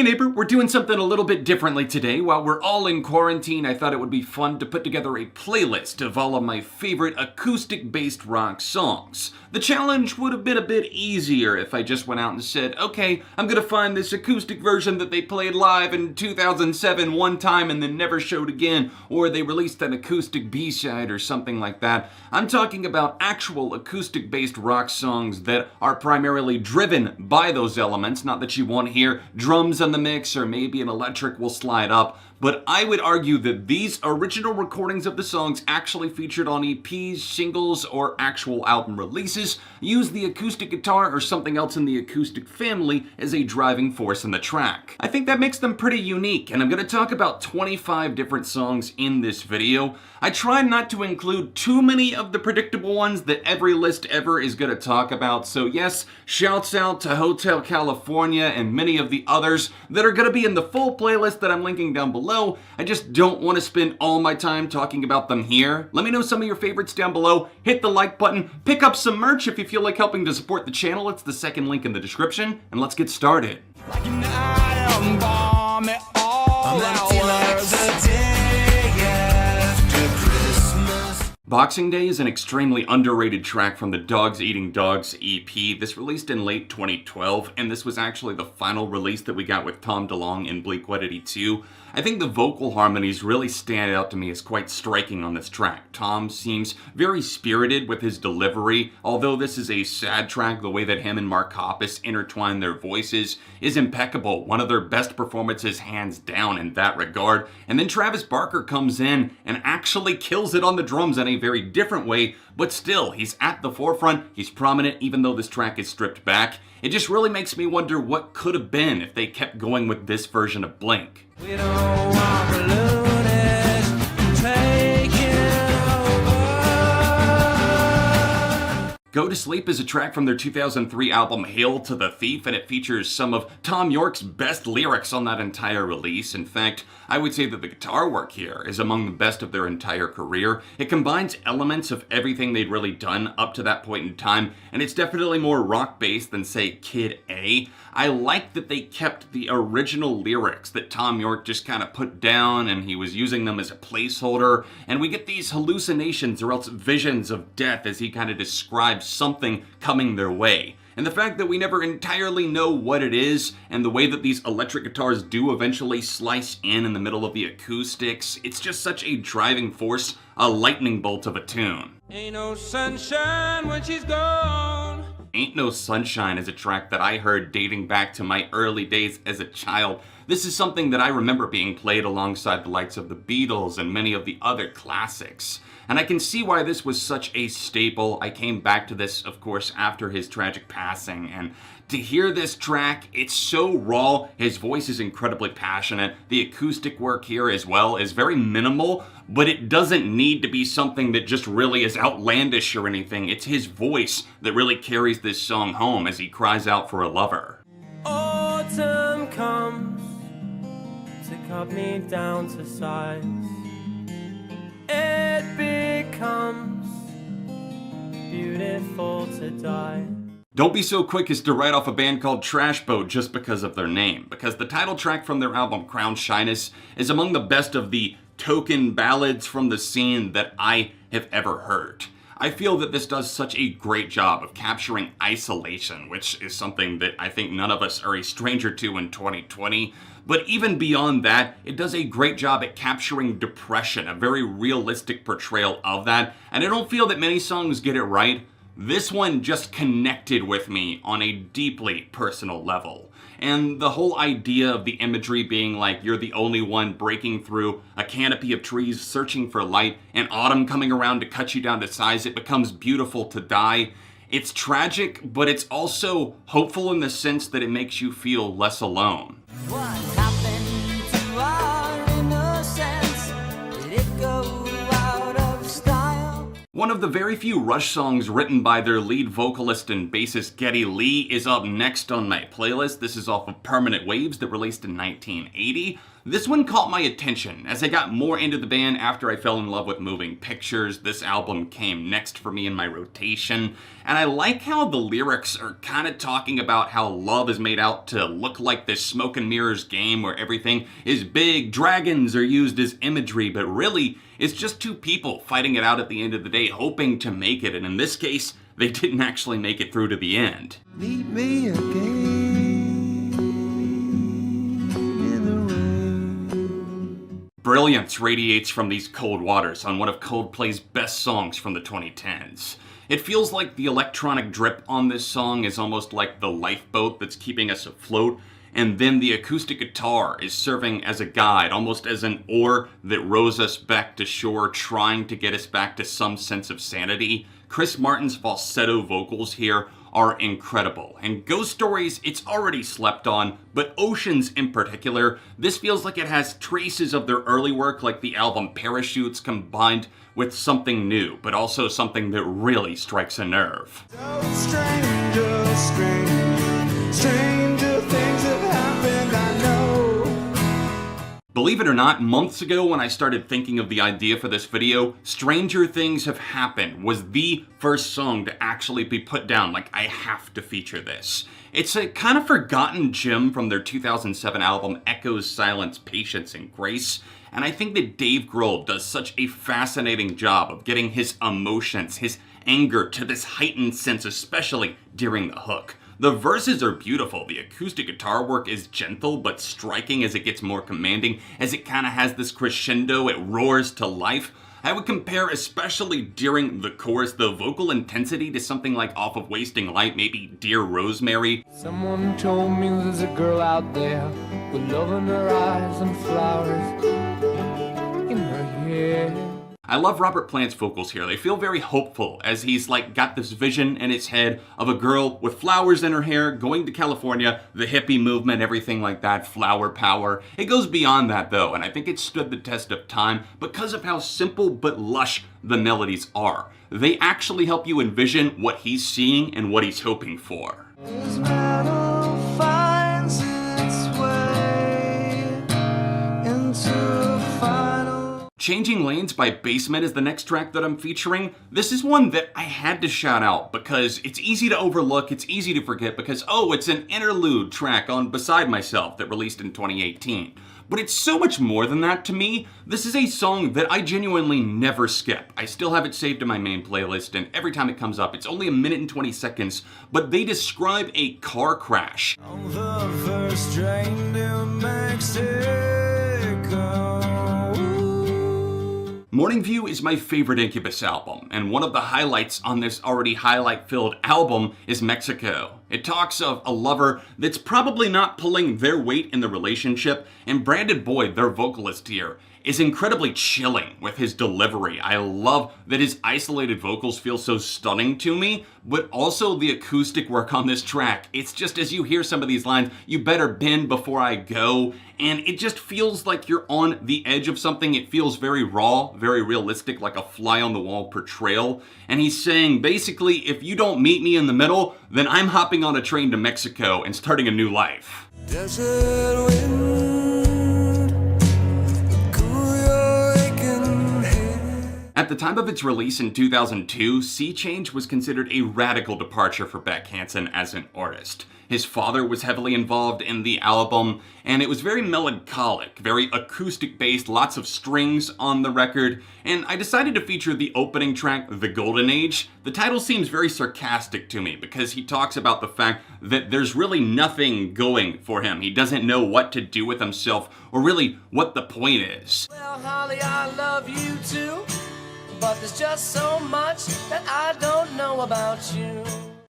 Hey neighbor, we're doing something a little bit differently today. While we're all in quarantine, I thought it would be fun to put together a playlist of all of my favorite acoustic-based rock songs. The challenge would have been a bit easier if I just went out and said, okay, I'm gonna find this acoustic version that they played live in 2007 one time and then never showed again, or they released an acoustic B-side or something like that. I'm talking about actual acoustic-based rock songs that are primarily driven by those elements, not that you won't hear drums on the mix or maybe an electric will slide up, but I would argue that these original recordings of the songs actually featured on EPs, singles, or actual album releases use the acoustic guitar or something else in the acoustic family as a driving force in the track. I think that makes them pretty unique, and I'm going to talk about 25 different songs in this video. I try not to include too many of the predictable ones that every list ever is going to talk about, so yes, shouts out to Hotel California and many of the others that are going to be in the full playlist that I'm linking down below. I just don't want to spend all my time talking about them here. Let me know some of your favorites down below. Hit the like button. Pick up some merch if you feel like helping to support the channel. It's the second link in the description. And let's get started. Boxing Day is an extremely underrated track from the Dogs Eating Dogs EP. This released in late 2012, and this was actually the final release that we got with Tom DeLonge in Blink-182 2. I think the vocal harmonies really stand out to me as quite striking on this track. Tom seems very spirited with his delivery. Although this is a sad track, the way that him and Mark Koppisch intertwine their voices is impeccable. One of their best performances hands down in that regard. And then Travis Barker comes in and actually kills it on the drums in a very different way, but still, he's at the forefront, he's prominent even though this track is stripped back. It just really makes me wonder what could have been if they kept going with this version of Blink. We don't want balloonists taking over. Go to Sleep is a track from their 2003 album Hail to the Thief, and it features some of Thom Yorke's best lyrics on that entire release. In fact, I would say that the guitar work here is among the best of their entire career. It combines elements of everything they'd really done up to that point in time, and it's definitely more rock-based than, say, Kid A. I like that they kept the original lyrics that Thom Yorke just kind of put down, and he was using them as a placeholder, and we get these hallucinations or else visions of death as he kind of describes something coming their way. And the fact that we never entirely know what it is, and the way that these electric guitars do eventually slice in the middle of the acoustics, it's just such a driving force, a lightning bolt of a tune. Ain't no sunshine when she's gone. Ain't No Sunshine is a track that I heard dating back to my early days as a child. This is something that I remember being played alongside the likes of the Beatles and many of the other classics. And I can see why this was such a staple. I came back to this, of course, after his tragic passing, and to hear this track, it's so raw. His voice is incredibly passionate. The acoustic work here as well is very minimal, but it doesn't need to be something that just really is outlandish or anything. It's his voice that really carries this song home as he cries out for a lover. Autumn comes to cut me down to size. It becomes beautiful to die. Don't be so quick as to write off a band called Trash Boat just because of their name, because the title track from their album Crown Shyness is among the best of the token ballads from the scene that I have ever heard. I feel that this does such a great job of capturing isolation, which is something that I think none of us are a stranger to in 2020. But even beyond that, it does a great job at capturing depression, a very realistic portrayal of that. And I don't feel that many songs get it right. This one just connected with me on a deeply personal level. And the whole idea of the imagery being like you're the only one breaking through a canopy of trees searching for light, and autumn coming around to cut you down to size, it becomes beautiful to die. It's tragic, but it's also hopeful in the sense that it makes you feel less alone. What happened to our innocence? Did it go out of style? One of the very few Rush songs written by their lead vocalist and bassist Geddy Lee is up next on my playlist. This is off of Permanent Waves that released in 1980. This one caught my attention as I got more into the band after I fell in love with moving pictures. This album came next for me in my rotation, and I like how the lyrics are kind of talking about how love is made out to look like this smoke and mirrors game where everything is big, dragons are used as imagery, but really it's just two people fighting it out at the end of the day, hoping to make it, and in this case, they didn't actually make it through to the end. Meet me again in the rain. Brilliance radiates from these cold waters on one of Coldplay's best songs from the 2010s. It feels like the electronic drip on this song is almost like the lifeboat that's keeping us afloat, and then the acoustic guitar is serving as a guide, almost as an oar that rows us back to shore, trying to get us back to some sense of sanity. Chris Martin's falsetto vocals here are incredible. And Ghost Stories, it's already slept on, but Oceans in particular, this feels like it has traces of their early work, like the album Parachutes, combined with something new, but also something that really strikes a nerve. Stranger, stranger things have happened, I know. Believe it or not, months ago when I started thinking of the idea for this video, Stranger Things Have Happened was the first song to actually be put down, like I have to feature this. It's a kind of forgotten gem from their 2007 album Echoes, Silence, Patience, and Grace, and I think that Dave Grohl does such a fascinating job of getting his emotions, his anger to this heightened sense, especially during the hook. The verses are beautiful, the acoustic guitar work is gentle but striking as it gets more commanding, as it kind of has this crescendo, it roars to life. I would compare, especially during the chorus, the vocal intensity to something like Off of Wasting Light, maybe Dear Rosemary. Someone told me there's a girl out there with love in her eyes and flowers in her hair. I love Robert Plant's vocals here. They feel very hopeful as he's like got this vision in his head of a girl with flowers in her hair going to California, the hippie movement, everything like that, flower power. It goes beyond that though, and I think it stood the test of time because of how simple but lush the melodies are. They actually help you envision what he's seeing and what he's hoping for. This metal finds its way into a final. Changing Lanes by Basement is the next track that I'm featuring. This is one that I had to shout out because it's easy to overlook, it's easy to forget because, oh, it's an interlude track on Beside Myself that released in 2018. But it's so much more than that to me. This is a song that I genuinely never skip. I still have it saved in my main playlist, and every time it comes up, it's only 1 minute and 20 seconds, but they describe a car crash. On the first train to Mexico. Morning View is my favorite Incubus album, and one of the highlights on this already highlight-filled album is Mexico. It talks of a lover that's probably not pulling their weight in the relationship, and Brandon Boyd, their vocalist here, is incredibly chilling with his delivery. I love that his isolated vocals feel so stunning to me, but also the acoustic work on this track. It's just as you hear some of these lines, you better bend before I go, and it just feels like you're on the edge of something. It feels very raw, very realistic, like a fly-on-the-wall portrayal. And he's saying, basically, if you don't meet me in the middle, then I'm hopping on a train to Mexico and starting a new life. Desert wind, cool your aching head. At the time of its release in 2002, Sea Change was considered a radical departure for Beck Hansen as an artist. His father was heavily involved in the album, and it was very melancholic, very acoustic-based, lots of strings on the record, and I decided to feature the opening track, The Golden Age. The title seems very sarcastic to me because he talks about the fact that there's really nothing going for him. He doesn't know what to do with himself, or really what the point is. Well, Holly, I love you too, but there's just so much that I don't know about you.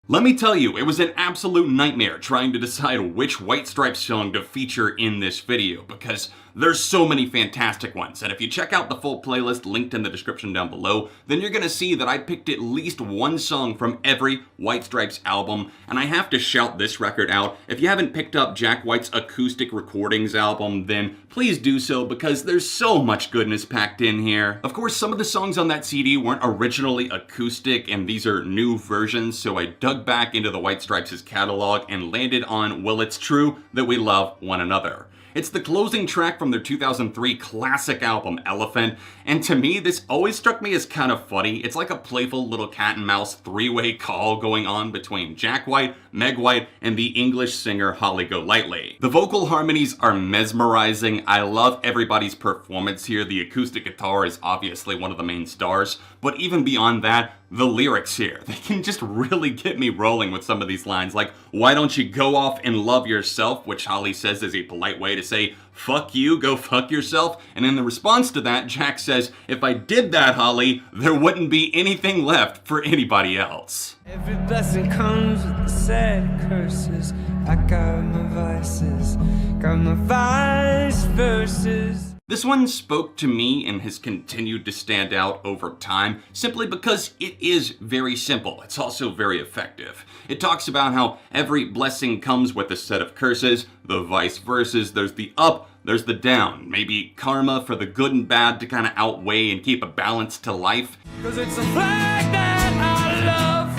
Let me tell you, it was an absolute nightmare trying to decide which White Stripes song to feature in this video because there's so many fantastic ones. And if you check out the full playlist linked in the description down below, then you're gonna see that I picked at least one song from every White Stripes album. And I have to shout this record out. If you haven't picked up Jack White's Acoustic Recordings album, then please do so because there's so much goodness packed in here. Of course, some of the songs on that CD weren't originally acoustic, and these are new versions, so I dug back into the White Stripes' catalog and landed on Well It's True That We Love One Another. It's the closing track from their 2003 classic album Elephant, and to me this always struck me as kind of funny. It's like a playful little cat and mouse three-way call going on between Jack White, Meg White, and the English singer Holly Golightly. The vocal harmonies are mesmerizing. I love everybody's performance here. The acoustic guitar is obviously one of the main stars, but even beyond that, the lyrics here, they can just really get me rolling with some of these lines, like, why don't you go off and love yourself, which Holly says is a polite way to say, fuck you, go fuck yourself, and in the response to that, Jack says, if I did that, Holly, there wouldn't be anything left for anybody else. Every blessing comes with the sad curses. I got my vices, got my vice verses. This one spoke to me and has continued to stand out over time simply because it is very simple. It's also very effective. It talks about how every blessing comes with a set of curses, the vice verses, there's the up, there's the down, maybe karma for the good and bad to kind of outweigh and keep a balance to life. 'Cause it's a flag that I love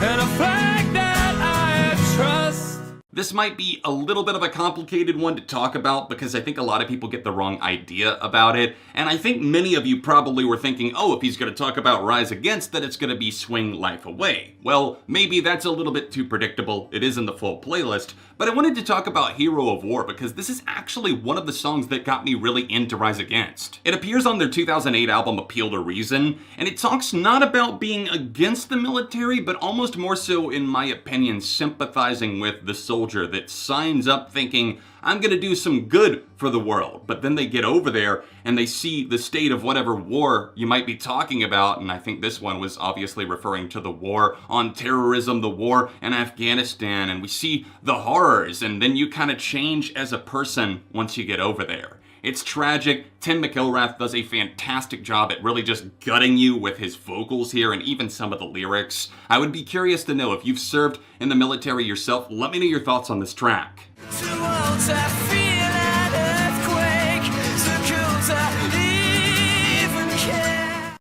and a flag that I trust. This might be a little bit of a complicated one to talk about because I think a lot of people get the wrong idea about it, and I think many of you probably were thinking, oh, if he's going to talk about Rise Against, that it's going to be Swing Life Away. Well, maybe that's a little bit too predictable. It is in the full playlist, but I wanted to talk about Hero of War because this is actually one of the songs that got me really into Rise Against. It appears on their 2008 album Appeal to Reason, and it talks not about being against the military, but almost more so, in my opinion, sympathizing with the soldier that signs up thinking, I'm gonna do some good for the world, but then they get over there and they see the state of whatever war you might be talking about, and I think this one was obviously referring to the war on terrorism, the war in Afghanistan, and we see the horrors, and then you kind of change as a person once you get over there. It's tragic. Tim McIlrath does a fantastic job at really just gutting you with his vocals here and even some of the lyrics. I would be curious to know if you've served in the military yourself. Let me know your thoughts on this track.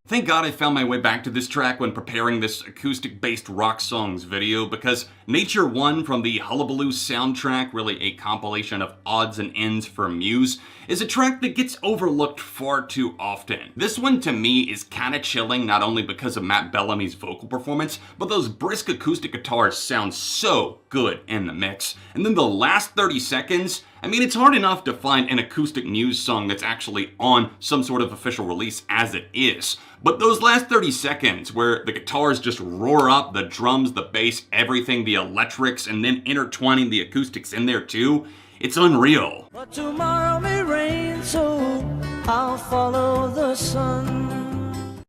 Thank God I found my way back to this track when preparing this acoustic-based rock songs video, because Nature One from the Hullabaloo soundtrack, really a compilation of odds and ends for MUSE, is a track that gets overlooked far too often. This one to me is kinda chilling, not only because of Matt Bellamy's vocal performance, but those brisk acoustic guitars sound so good in the mix. And then the last 30 seconds, I mean, it's hard enough to find an acoustic MUSE song that's actually on some sort of official release as it is. But those last 30 seconds where the guitars just roar up, the drums, the bass, everything, the electrics, and then intertwining the acoustics in there too, it's unreal. But tomorrow may rain, so I'll follow the sun.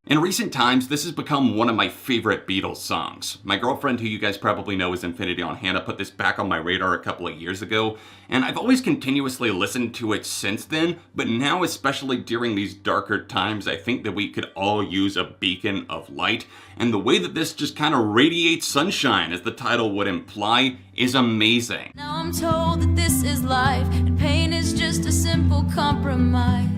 In recent times, this has become one of my favorite Beatles songs. My girlfriend, who you guys probably know as Infinity on Hannah, put this back on my radar a couple of years ago, and I've always continuously listened to it since then, but now, especially during these darker times, I think that we could all use a beacon of light, and the way that this just kind of radiates sunshine, as the title would imply, is amazing. Now I'm told that this is life, and pain is just a simple compromise.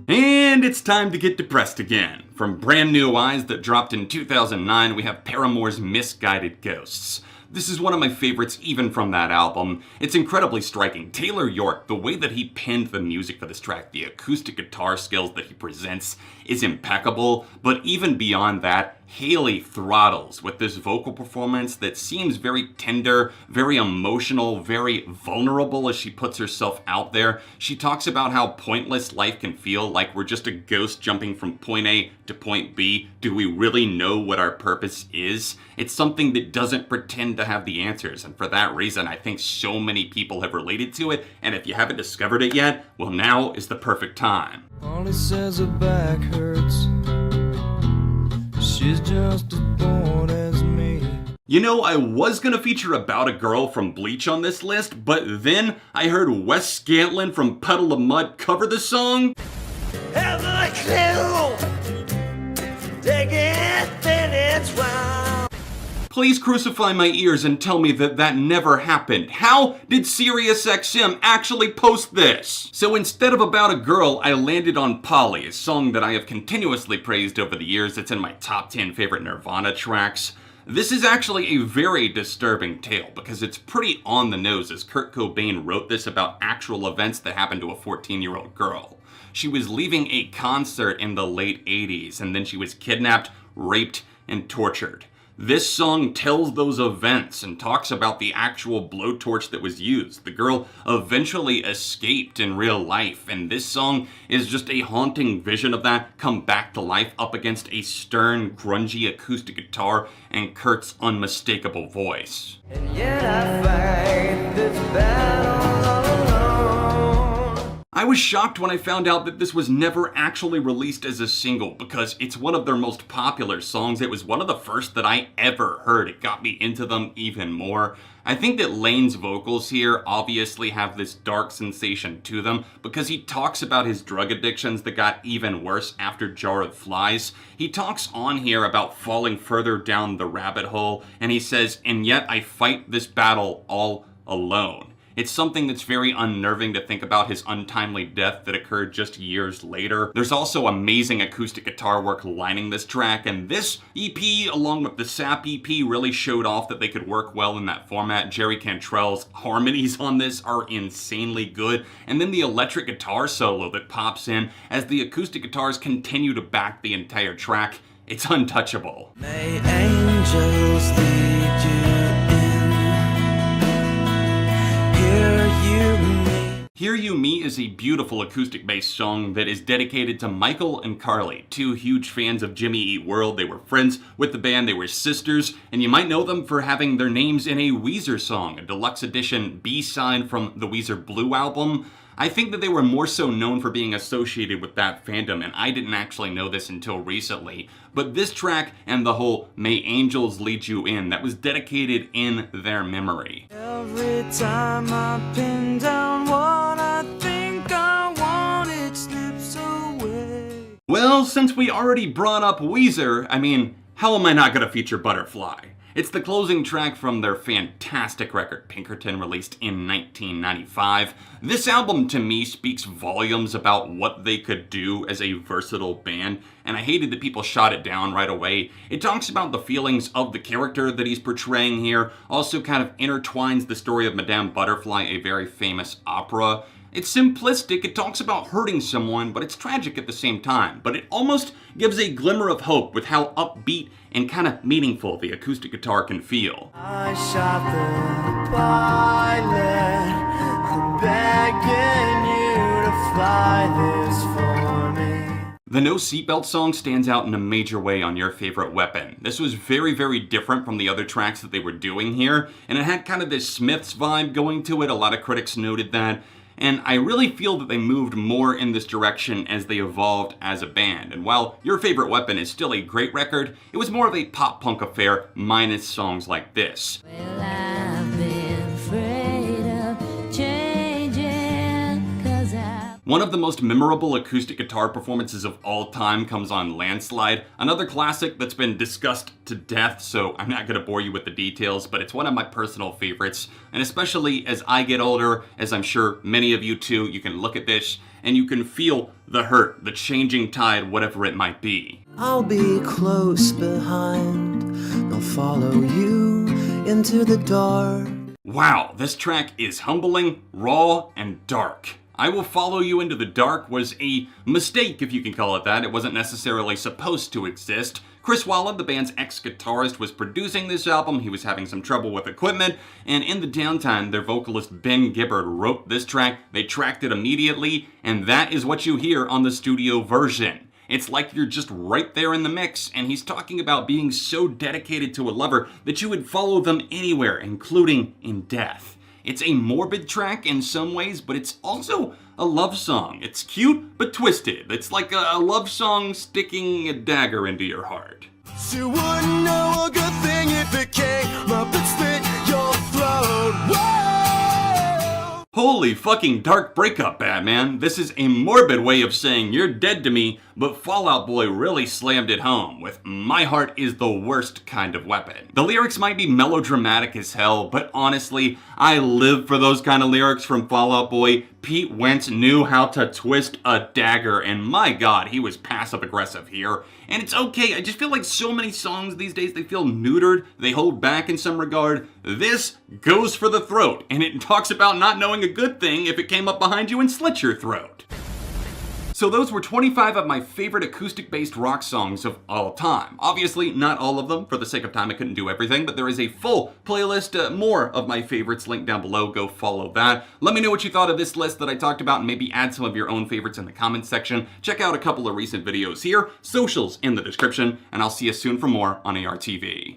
And it's time to get depressed again. From Brand New Eyes that dropped in 2009, we have Paramore's Misguided Ghosts. This is one of my favorites even from that album. It's incredibly striking. Taylor York, the way that he penned the music for this track, the acoustic guitar skills that he presents is impeccable, but even beyond that, Haley throttles with this vocal performance that seems very tender, very emotional, very vulnerable as she puts herself out there. She talks about how pointless life can feel, like we're just a ghost jumping from point A to point B. Do we really know what our purpose is? It's something that doesn't pretend to have the answers, and for that reason, I think so many people have related to it, and if you haven't discovered it yet, well, now is the perfect time. Molly says her back hurts. She's just as bored as me. You know, I was gonna feature About a Girl from Bleach on this list, but then I heard Wes Scantlin from Puddle of Mud cover the song. Have a clue. Take it, then it's wild. Please crucify my ears and tell me that that never happened. How did SiriusXM actually post this? So instead of About a Girl, I landed on Polly, a song that I have continuously praised over the years. It's in my top 10 favorite Nirvana tracks. This is actually a very disturbing tale because it's pretty on the nose, as Kurt Cobain wrote this about actual events that happened to a 14-year-old girl. She was leaving a concert in the late 80s, and then she was kidnapped, raped, and tortured. This song tells those events and talks about the actual blowtorch that was used. The girl eventually escaped in real life, and this song is just a haunting vision of that come back to life up against a stern, grungy acoustic guitar and Kurt's unmistakable voice. And yet I fight this battle alone. I was shocked when I found out that this was never actually released as a single because it's one of their most popular songs. It was one of the first that I ever heard. It got me into them even more. I think that Lane's vocals here obviously have this dark sensation to them because he talks about his drug addictions that got even worse after Jar of Flies. He talks on here about falling further down the rabbit hole, and he says, "And yet I fight this battle all alone." It's something that's very unnerving to think about, his untimely death that occurred just years later. There's also amazing acoustic guitar work lining this track, and this EP, along with the Sap EP, really showed off that they could work well in that format. Jerry Cantrell's harmonies on this are insanely good, and then the electric guitar solo that pops in as the acoustic guitars continue to back the entire track. It's untouchable. May angels lead you in. Hear You Me is a beautiful acoustic-based song that is dedicated to Michael and Carly, two huge fans of Jimmy Eat World. They were friends with the band, they were sisters, and you might know them for having their names in a Weezer song, a deluxe edition B-side from the Weezer Blue album. I think that they were more so known for being associated with that fandom, and I didn't actually know this until recently. But this track and the whole May Angels Lead You In, that was dedicated in their memory. Every time I pin down what I think I want, it slips away. Well, since we already brought up Weezer, I mean, how am I not gonna feature Butterfly? It's the closing track from their fantastic record, Pinkerton, released in 1995. This album, to me, speaks volumes about what they could do as a versatile band, and I hated that people shot it down right away. It talks about the feelings of the character that he's portraying here, also kind of intertwines the story of Madame Butterfly, a very famous opera. It's simplistic, it talks about hurting someone, but it's tragic at the same time. But it almost gives a glimmer of hope with how upbeat and kind of meaningful the acoustic guitar can feel. I shot the pilot, begging you to fly this for me. The No Seatbelt song stands out in a major way on Your Favorite Weapon. This was very, very different from the other tracks that they were doing here, and it had kind of this Smiths vibe going to it. A lot of critics noted that. And I really feel that they moved more in this direction as they evolved as a band. And while Your Favorite Weapon is still a great record, it was more of a pop-punk affair minus songs like this. Well, I've been afraid of changing, 'cause One of the most memorable acoustic guitar performances of all time comes on Landslide, another classic that's been discussed to death, so I'm not going to bore you with the details, but it's one of my personal favorites, and especially as I get older, as I'm sure many of you too, you can look at this and you can feel the hurt, the changing tide, whatever it might be. I'll be close behind, I'll follow you into the dark. Wow, this track is humbling, raw, and dark. I Will Follow You Into the Dark was a mistake, if you can call it that. It wasn't necessarily supposed to exist. Chris Walla, the band's ex-guitarist, was producing this album. He was having some trouble with equipment, and in the downtime, their vocalist Ben Gibbard wrote this track. They tracked it immediately, and that is what you hear on the studio version. It's like you're just right there in the mix, and he's talking about being so dedicated to a lover that you would follow them anywhere, including in death. It's a morbid track in some ways, but it's also a love song. It's cute, but twisted. It's like a love song sticking a dagger into your heart. She wouldn't know a good thing if it came up and split your throat. Whoa! Holy fucking dark breakup, Batman. This is a morbid way of saying you're dead to me, but Fall Out Boy really slammed it home with "My heart is the worst kind of weapon." The lyrics might be melodramatic as hell, but honestly, I live for those kind of lyrics from Fall Out Boy. Pete Wentz knew how to twist a dagger, and my god, he was passive-aggressive here. And it's okay, I just feel like so many songs these days, they feel neutered, they hold back in some regard. This goes for the throat, and it talks about not knowing a good thing if it came up behind you and slit your throat. So those were 25 of my favorite acoustic-based rock songs of all time. Obviously, not all of them. For the sake of time, I couldn't do everything, but there is a full playlist, more of my favorites linked down below. Go follow that. Let me know what you thought of this list that I talked about, and maybe add some of your own favorites in the comments section. Check out a couple of recent videos here, socials in the description, and I'll see you soon for more on ARTV.